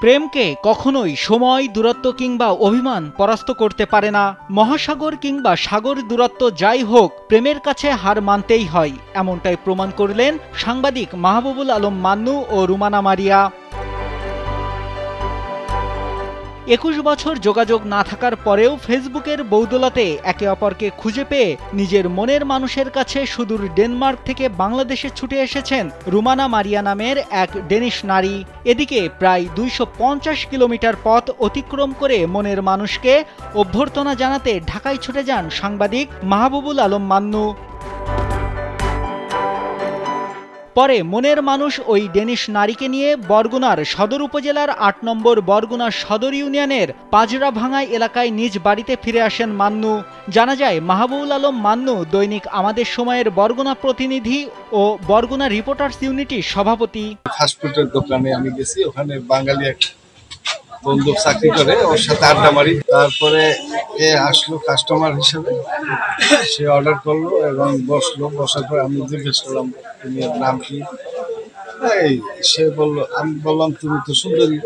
প্রেমকে কখনোই সময়, দূরত্ব কিংবা অভিমান পরাস্ত করতে পারে না। মহাসাগর কিংবা সাগর দূরত্ব যাই হোক, প্রেমের কাছে হার মানতেই হয়, এমনটাই প্রমাণ করলেন সাংবাদিক মাহবুবুল আলম মান্নু ও রুমানা মারিয়া। ২১ বছর যোগাযোগ না থাকার পরেও ফেসবুকের বৌদলতে একে অপরকে খুঁজে পেয়ে নিজের মনের মানুষের কাছে সুদূর ডেনমার্ক থেকে বাংলাদেশে ছুটে এসেছেন রুমানা মারিয়া নামের এক ডেনিশ নারী। এদিকে প্রায় ২৫০ কিলোমিটার পথ অতিক্রম করে মনের মানুষকে অভ্যর্থনা জানাতে ঢাকায় ছুটে যান সাংবাদিক মাহবুবুল আলম মান্নু। পরে মনের মানুষ ওই ডেনিশ নারীকে নিয়ে বরগুনার সদর উপজেলার ৮ নম্বর বরগুনা সদর ইউনিয়নের পাজরাভাঙ্গা এলাকায় নিজ বাড়িতে ফিরে আসেন মান্নু। জানা যায়, মাহবুবুল আলম মান্নু দৈনিক আমাদের সময়ের বরগুনা প্রতিনিধি ও বরগুনা রিপোর্টার্স ইউনিটির সভাপতি। ফাস্টফুডের দোকানে আমি গেছি, ওখানে বাঙালি এক বন্ধু চাকরি করে, ওর সাথে আড্ডা মারি। তারপরে এ আসলো কাস্টমার হিসেবে, সে অর্ডার করলো এবং বসলো। বসার পরে আমি জিজ্ঞেস করলাম তুমি নাম কি, এই সে বললো, আমি বললাম তুমি তো সুন্দরী।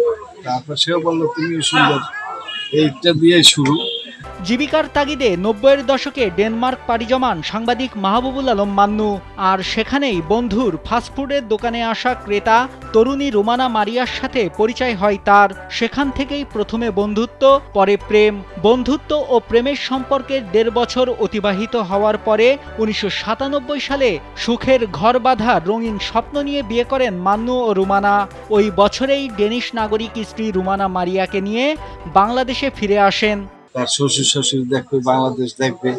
তারপর সেও বললো তুমিও সুন্দর। এইটা দিয়ে শুরু। জীবিকার তাগিদে ৯০-এর দশকে ডেনমার্ক পাড়ি জমান সাংবাদিক মাহবুবুল আলম মান্নু। আর সেখানেই বন্ধুর ফাস্টফুডের দোকানে আসা ক্রেতা তরুণী রুমানা মারিয়ার সাথে পরিচয় হয় তার। সেখান থেকেই প্রথমে বন্ধুত্ব, পরে প্রেম। বন্ধুত্ব ও প্রেমের সম্পর্কের ১.৫ বছর অতিবাহিত হওয়ার পরে ১৯৯৭ সালে সুখের ঘর বাঁধার রঙিন স্বপ্ন নিয়ে বিয়ে করেন মান্নু ও রুমানা। ওই বছরেই ডেনিশ নাগরিক স্ত্রী রুমানা মারিয়াকে নিয়ে বাংলাদেশে ফিরে আসেন। তার শ্বশুর শাশুড়ি দেখবে, বাংলাদেশ দেখবে।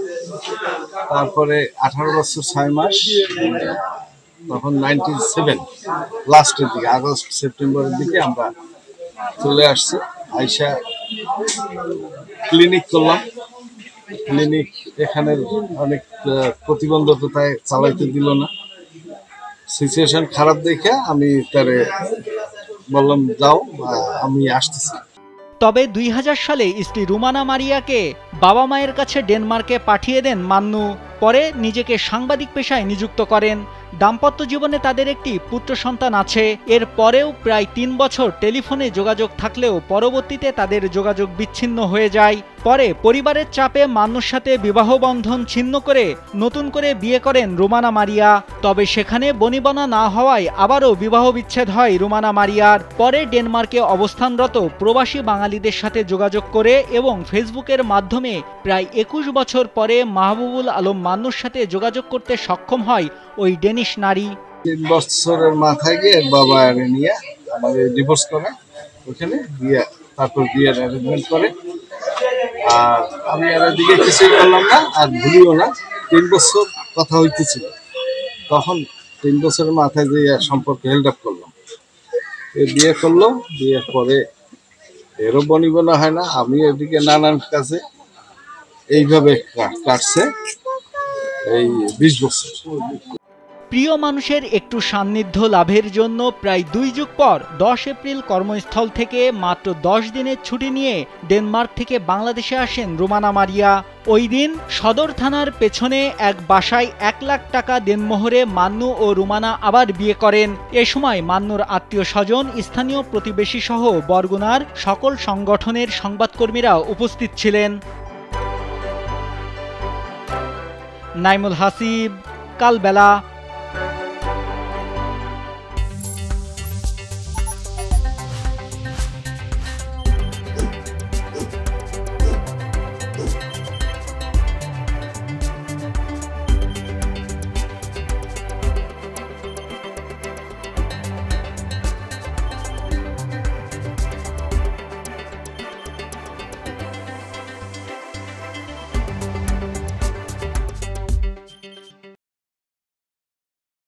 তারপরে 18 বছর 6 মাস, তখন 97 লাস্টের দিকে, আগস্ট সেপ্টেম্বরের দিকে আমরা চলে আসছি। আইসা ক্লিনিক করলাম। ক্লিনিক এখানের অনেক প্রতিবন্ধকতায় চালাইতে দিল না। সিচুয়েশন খারাপ দেখে আমি তারে বললাম যাও, আমি আসতেছি। তবে ২০০০ সালে স্ত্রী রুমানা মারিয়াকে বাবা মায়ের কাছে ডেনমার্কে পাঠিয়ে দেন মান্নু। পরে নিজেকে সাংবাদিক পেশায় নিযুক্ত করেন। দাম্পত্য জীবনে তাদের একটি পুত্র সন্তান আছে। এর পরেও প্রায় ৩ বছর টেলিফোনে যোগাযোগ থাকলেও পরবর্তীতে তাদের যোগাযোগ বিচ্ছিন্ন হয়ে যায়। পরে পরিবারের চাপে মান্নুর সাথে বিবাহ বন্ধন ছিন্ন করে নতুন করে বিয়ে করেন রুমানা মারিয়া। তবে সেখানে বনিবনা না হওয়ায় আবারও বিবাহ বিচ্ছেদ হয় রুমানা মারিয়ার। পরে ডেনমার্কে অবস্থানরত প্রবাসী বাঙালিদের সাথে যোগাযোগ করে এবং ফেসবুকের মাধ্যমে প্রায় ২১ বছর পরে মাহবুবুল আলম মান্নুর সাথে যোগাযোগ করতে সক্ষম হয় ওই ডেনিশ নারী। ৩ বছরের মাথায় গিয়ে বাবা এনে নিয়ে আমাদের ডিভোর্স করে, ওখানে বিয়ে, তারপর বিয়ের অ্যারেঞ্জমেন্ট করে। আর আমি আর এদিকে কিছুই করলাম না, আর ভুলিও না। ৩ বছর কথা হইতেছিল, তখন ৩ বছরের মাথায় যে সম্পর্ক হেল্ড আপ করলাম। বিয়ে করলো, বিয়ের পরে এরও বনিবনা হয় না, আমি এদিকে নানান কাছে, এইভাবে কাটছে এই ২০ বছর। প্রিয় মানুষের একটু সান্নিধ্য লাভের জন্য প্রায় ২ যুগ পর ১০ এপ্রিল কর্মস্থল থেকে মাত্র ১০ দিনের ছুটি নিয়ে ডেনমার্ক থেকে বাংলাদেশে আসেন রুমানা মারিয়া। ওই দিন সদর থানার পেছনে এক বাসায় ১ লাখ টাকা দেনমোহরে মান্নু ও রুমানা আবার বিয়ে করেন। এ সময় মান্নুর আত্মীয় স্বজন, স্থানীয় প্রতিবেশী সহ বরগুনার সকল সংগঠনের সংবাদকর্মীরা উপস্থিত ছিলেন। নাইমুল হাসিব, কালবেলা।